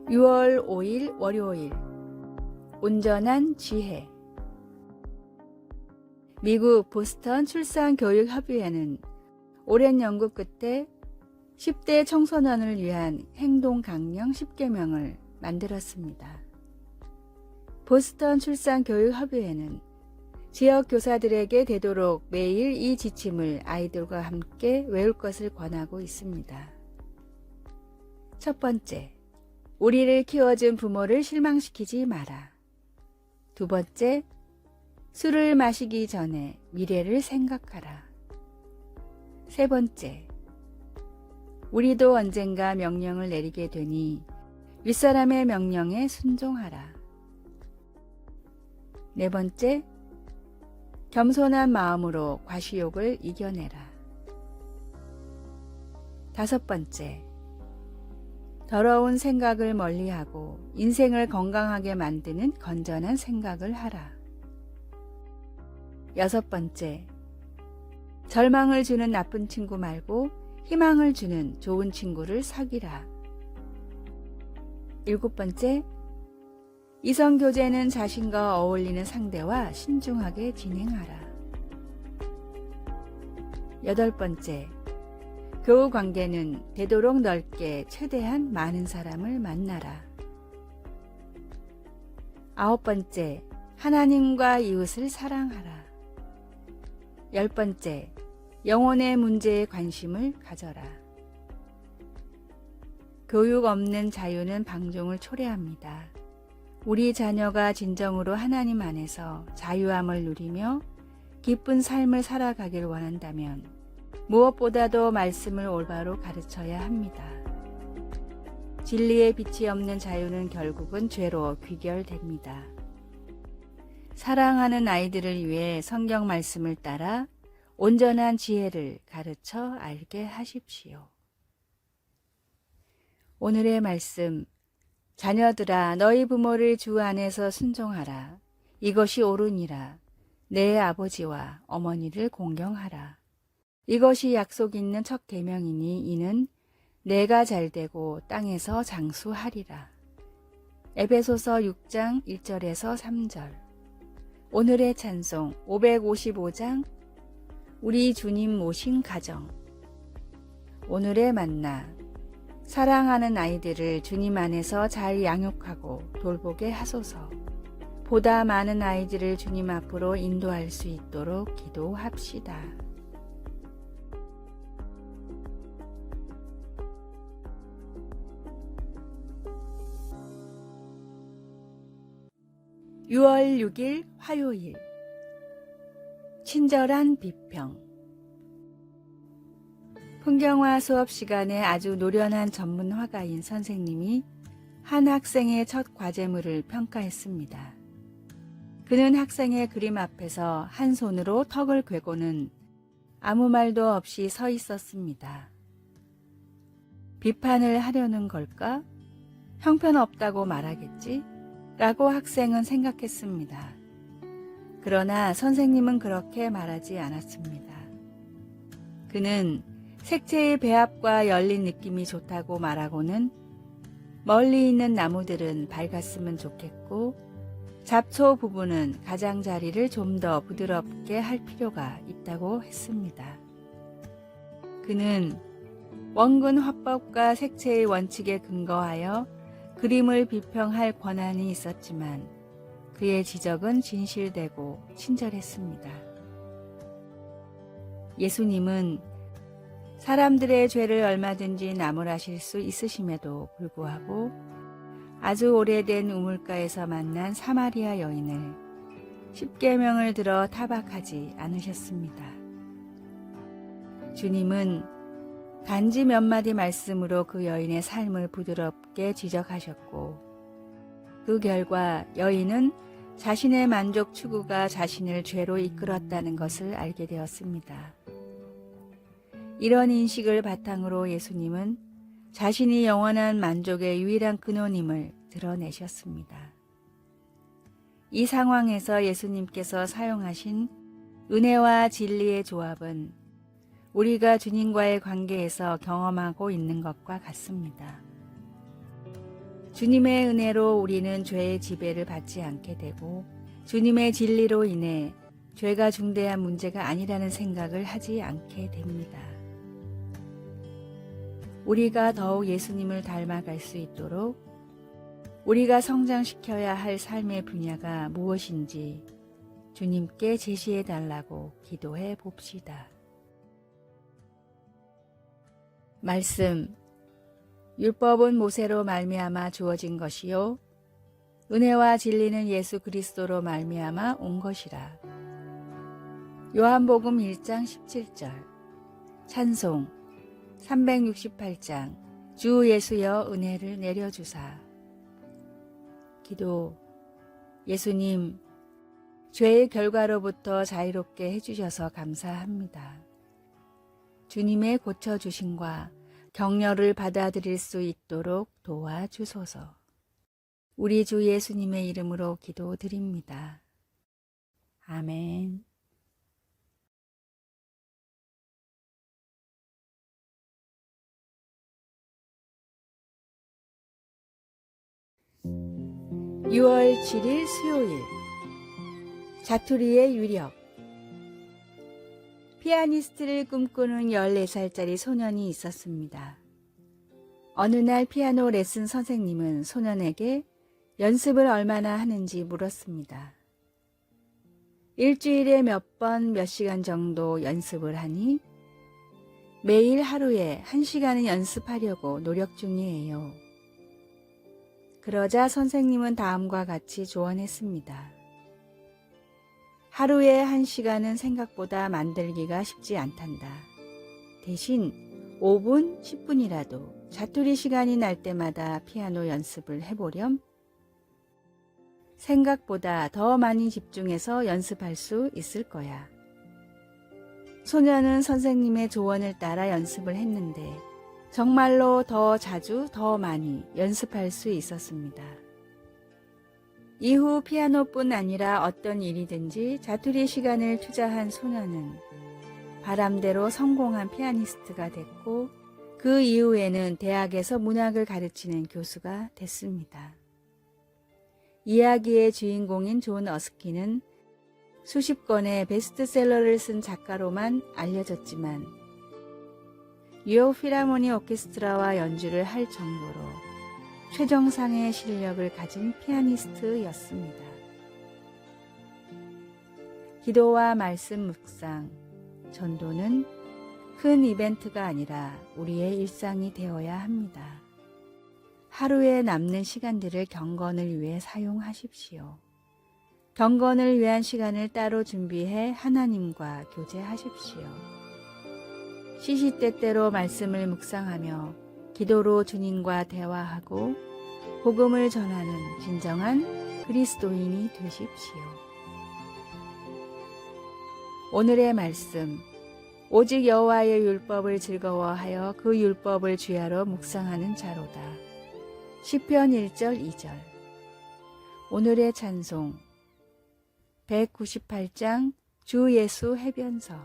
6월 5일 월요일 온전한 지혜. 미국 보스턴 출산교육협의회는 오랜 연구 끝에 10대 청소년을 위한 행동 강령 10계명을 만들었습니다. 보스턴 출산교육협의회는 지역 교사들에게 되도록 매일 이 지침을 아이들과 함께 외울 것을 권하고 있습니다. 첫 번째, 우리를 키워준 부모를 실망시키지 마라. 두 번째, 술을 마시기 전에 미래를 생각하라. 세 번째, 우리도 언젠가 명령을 내리게 되니 윗사람의 명령에 순종하라. 네 번째, 겸손한 마음으로 과시욕을 이겨내라. 다섯 번째, 더러운 생각을 멀리하고 인생을 건강하게 만드는 건전한 생각을 하라. 여섯 번째, 절망을 주는 나쁜 친구 말고 희망을 주는 좋은 친구를 사귀라. 일곱 번째, 이성교제는 자신과 어울리는 상대와 신중하게 진행하라. 여덟 번째, 교우 관계는 되도록 넓게 최대한 많은 사람을 만나라. 아홉 번째, 하나님과 이웃을 사랑하라. 열 번째, 영혼의 문제에 관심을 가져라. 교육 없는 자유는 방종을 초래합니다. 우리 자녀가 진정으로 하나님 안에서 자유함을 누리며 기쁜 삶을 살아가길 원한다면 무엇보다도 말씀을 올바로 가르쳐야 합니다. 진리의 빛이 없는 자유는 결국은 죄로 귀결됩니다. 사랑하는 아이들을 위해 성경 말씀을 따라 온전한 지혜를 가르쳐 알게 하십시오. 오늘의 말씀, 자녀들아 너희 부모를 주 안에서 순종하라. 이것이 옳으니라. 내 아버지와 어머니를 공경하라. 이것이 약속 있는 첫 계명이니 이는 내가 잘되고 땅에서 장수하리라. 에베소서 6장 1절에서 3절. 오늘의 찬송 555장 우리 주님 모신 가정. 오늘의 만나, 사랑하는 아이들을 주님 안에서 잘 양육하고 돌보게 하소서. 보다 많은 아이들을 주님 앞으로 인도할 수 있도록 기도합시다. (6월 6일) 화요일 친절한 비평. 풍경화 수업 시간에 아주 노련한 전문 화가인 선생님이 한 학생의 첫 과제물을 평가했습니다. 그는 학생의 그림 앞에서 한 손으로 턱을 괴고는 아무 말도 없이 서 있었습니다. 비판을 하려는 걸까? 형편없다고 말하겠지? 라고 학생은 생각했습니다. 그러나 선생님은 그렇게 말하지 않았습니다. 그는 색채의 배합과 열린 느낌이 좋다고 말하고는 멀리 있는 나무들은 밝았으면 좋겠고 잡초 부분은 가장자리를 좀 더 부드럽게 할 필요가 있다고 했습니다. 그는 원근 화법과 색채의 원칙에 근거하여 그림을 비평할 권한이 있었지만 그의 지적은 진실되고 친절했습니다. 예수님은 사람들의 죄를 얼마든지 나무라실 수 있으심에도 불구하고 아주 오래된 우물가에서 만난 사마리아 여인을 10계명을 들어 타박하지 않으셨습니다. 주님은 단지 몇 마디 말씀으로 그 여인의 삶을 부드럽게 지적하셨고 그 결과 여인은 자신의 만족 추구가 자신을 죄로 이끌었다는 것을 알게 되었습니다. 이런 인식을 바탕으로 예수님은 자신이 영원한 만족의 유일한 근원임을 드러내셨습니다. 이 상황에서 예수님께서 사용하신 은혜와 진리의 조합은 우리가 주님과의 관계에서 경험하고 있는 것과 같습니다. 주님의 은혜로 우리는 죄의 지배를 받지 않게 되고 주님의 진리로 인해 죄가 중대한 문제가 아니라는 생각을 하지 않게 됩니다. 우리가 더욱 예수님을 닮아갈 수 있도록 우리가 성장시켜야 할 삶의 분야가 무엇인지 주님께 제시해 달라고 기도해 봅시다. 말씀. 율법은 모세로 말미암아 주어진 것이요 은혜와 진리는 예수 그리스도로 말미암아 온 것이라. 요한복음 1장 17절. 찬송 368장. 주 예수여 은혜를 내려주사. 기도. 예수님, 죄의 결과로부터 자유롭게 해주셔서 감사합니다. 주님의 고쳐주심과 격려를 받아들일 수 있도록 도와주소서. 우리 주 예수님의 이름으로 기도드립니다. 아멘. (6월 7일) 수요일. 자투리의 위력. 피아니스트를 꿈꾸는 14살짜리 소년이 있었습니다. 어느 날 피아노 레슨 선생님은 소년에게 연습을 얼마나 하는지 물었습니다. 일주일에 몇 번 몇 시간 정도 연습을 하니 매일 하루에 1시간은 연습하려고 노력 중이에요. 그러자 선생님은 다음과 같이 조언했습니다. 하루에 1시간은 생각보다 만들기가 쉽지 않단다. 대신 5분, 10분이라도 자투리 시간이 날 때마다 피아노 연습을 해보렴. 생각보다 더 많이 집중해서 연습할 수 있을 거야. 소년은 선생님의 조언을 따라 연습을 했는데 정말로 더 자주 더 많이 연습할 수 있었습니다. 이후 피아노뿐 아니라 어떤 일이든지 자투리 시간을 투자한 소년은 바람대로 성공한 피아니스트가 됐고 그 이후에는 대학에서 문학을 가르치는 교수가 됐습니다. 이야기의 주인공인 존 어스킨은 수십 권의 베스트셀러를 쓴 작가로만 알려졌지만 뉴욕 필하모니 오케스트라와 연주를 할 정도로 최정상의 실력을 가진 피아니스트였습니다. 기도와 말씀 묵상, 전도는 큰 이벤트가 아니라 우리의 일상이 되어야 합니다. 하루에 남는 시간들을 경건을 위해 사용하십시오. 경건을 위한 시간을 따로 준비해 하나님과 교제하십시오. 시시때때로 말씀을 묵상하며 기도로 주님과 대화하고 복음을 전하는 진정한 그리스도인이 되십시오. 오늘의 말씀. 오직 여호와의 율법을 즐거워하여 그 율법을 주야로 묵상하는 자로다. 시편 1절 2절. 오늘의 찬송. 198장 주 예수 해변서.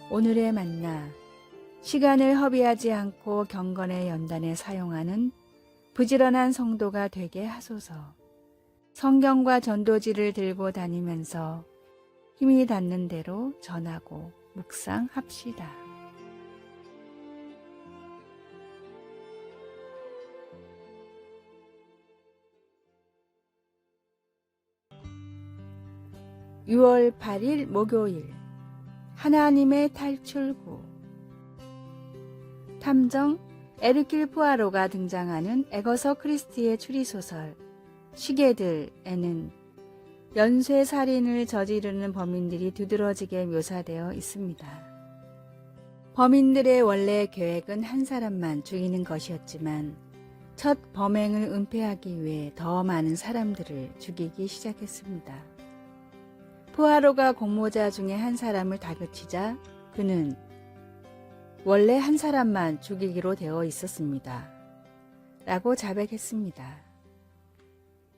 오늘의 만나. 시간을 허비하지 않고 경건의 연단에 사용하는 부지런한 성도가 되게 하소서. 성경과 전도지를 들고 다니면서 힘이 닿는 대로 전하고 묵상합시다. (6월 8일) 목요일. 하나님의 탈출구. 탐정 에르큘 포아로가 등장하는 애거서 크리스티의 추리소설 시계들에는 연쇄살인을 저지르는 범인들이 두드러지게 묘사되어 있습니다. 범인들의 원래 계획은 한 사람만 죽이는 것이었지만 첫 범행을 은폐하기 위해 더 많은 사람들을 죽이기 시작했습니다. 포아로가 공모자 중에 한 사람을 다그치자 그는 원래 한 사람만 죽이기로 되어 있었습니다. 라고 자백했습니다.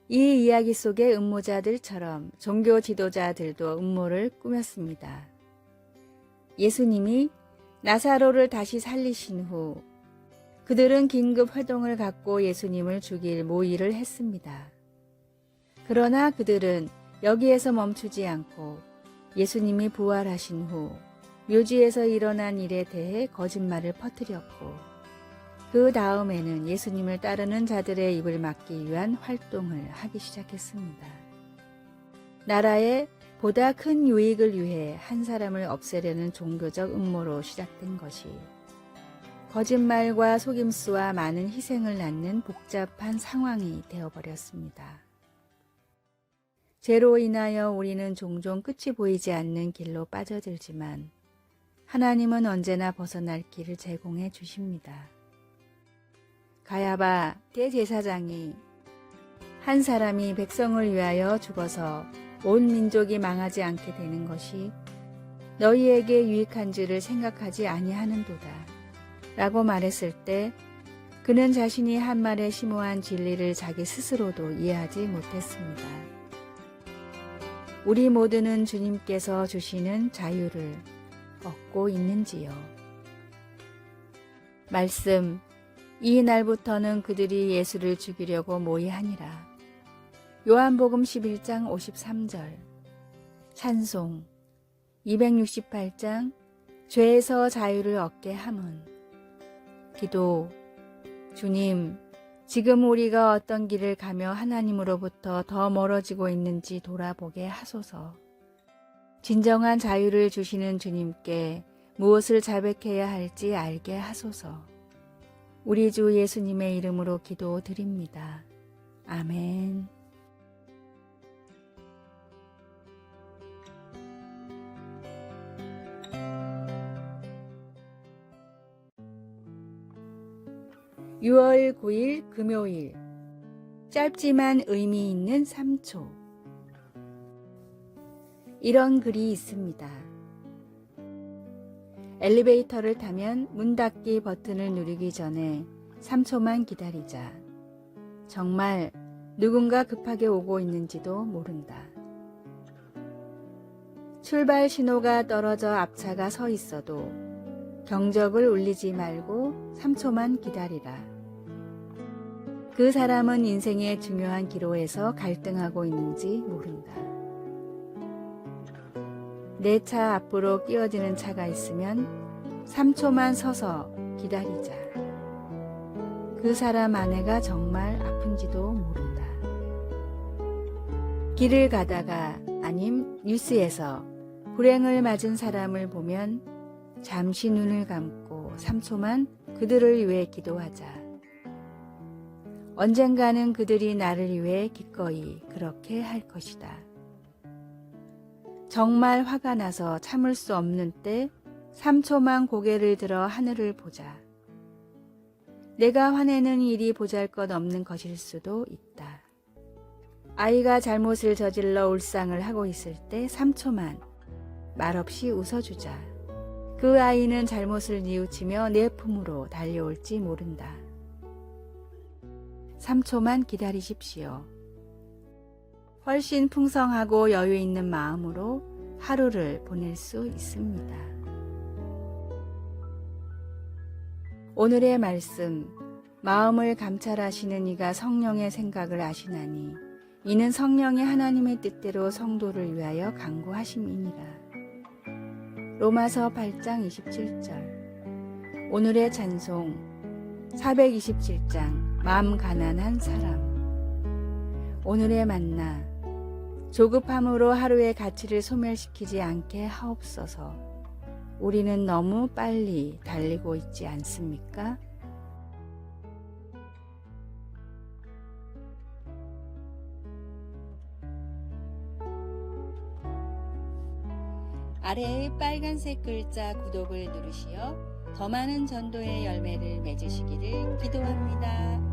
이 이야기 속의 음모자들처럼 종교 지도자들도 음모를 꾸몄습니다. 예수님이 나사로를 다시 살리신 후 그들은 긴급 회동을 갖고 예수님을 죽일 모의를 했습니다. 그러나 그들은 여기에서 멈추지 않고 예수님이 부활하신 후 묘지에서 일어난 일에 대해 거짓말을 퍼뜨렸고, 그 다음에는 예수님을 따르는 자들의 입을 막기 위한 활동을 하기 시작했습니다. 나라에 보다 큰 유익을 위해 한 사람을 없애려는 종교적 음모로 시작된 것이 거짓말과 속임수와 많은 희생을 낳는 복잡한 상황이 되어버렸습니다. 죄로 인하여 우리는 종종 끝이 보이지 않는 길로 빠져들지만 하나님은 언제나 벗어날 길을 제공해 주십니다. 가야바 대제사장이 한 사람이 백성을 위하여 죽어서 온 민족이 망하지 않게 되는 것이 너희에게 유익한 줄을 생각하지 아니하는도다 라고 말했을 때, 그는 자신이 한 말에 심오한 진리를 자기 스스로도 이해하지 못했습니다. 우리 모두는 주님께서 주시는 자유를 얻고 있는지요? 말씀, 이 날부터는 그들이 예수를 죽이려고 모의하니라. 요한복음 11장 53절. 찬송 268장 죄에서 자유를 얻게 함은. 기도, 주님, 지금 우리가 어떤 길을 가며 하나님으로부터 더 멀어지고 있는지 돌아보게 하소서. 진정한 자유를 주시는 주님께 무엇을 자백해야 할지 알게 하소서. 우리 주 예수님의 이름으로 기도드립니다. 아멘. (6월 9일) 금요일. 짧지만 의미 있는 3초. 이런 글이 있습니다. 엘리베이터를 타면 문 닫기 버튼을 누르기 전에 3초만 기다리자. 정말 누군가 급하게 오고 있는지도 모른다. 출발 신호가 떨어져 앞차가 서 있어도 경적을 울리지 말고 3초만 기다리라. 그 사람은 인생의 중요한 기로에서 갈등하고 있는지 모른다. 내 차 앞으로 끼어지는 차가 있으면 3초만 서서 기다리자. 그 사람 아내가 정말 아픈지도 모른다. 길을 가다가 아님 뉴스에서 불행을 맞은 사람을 보면 잠시 눈을 감고 3초만 그들을 위해 기도하자. 언젠가는 그들이 나를 위해 기꺼이 그렇게 할 것이다. 정말 화가 나서 참을 수 없는 때 3초만 고개를 들어 하늘을 보자. 내가 화내는 일이 보잘것없는 것일 수도 있다. 아이가 잘못을 저질러 울상을 하고 있을 때 3초만 말없이 웃어주자. 그 아이는 잘못을 뉘우치며 내 품으로 달려올지 모른다. 3초만 기다리십시오. 훨씬 풍성하고 여유 있는 마음으로 하루를 보낼 수 있습니다. 오늘의 말씀, 마음을 감찰하시는 이가 성령의 생각을 아시나니 이는 성령이 하나님의 뜻대로 성도를 위하여 간구하심이니라. 로마서 8장 27절. 오늘의 찬송 427장 마음 가난한 사람. 오늘의 만나, 조급함으로 하루의 가치를 소멸시키지 않게 하옵소서. 우리는 너무 빨리 달리고 있지 않습니까? 아래의 빨간색 글자 구독을 누르시어 더 많은 전도의 열매를 맺으시기를 기도합니다.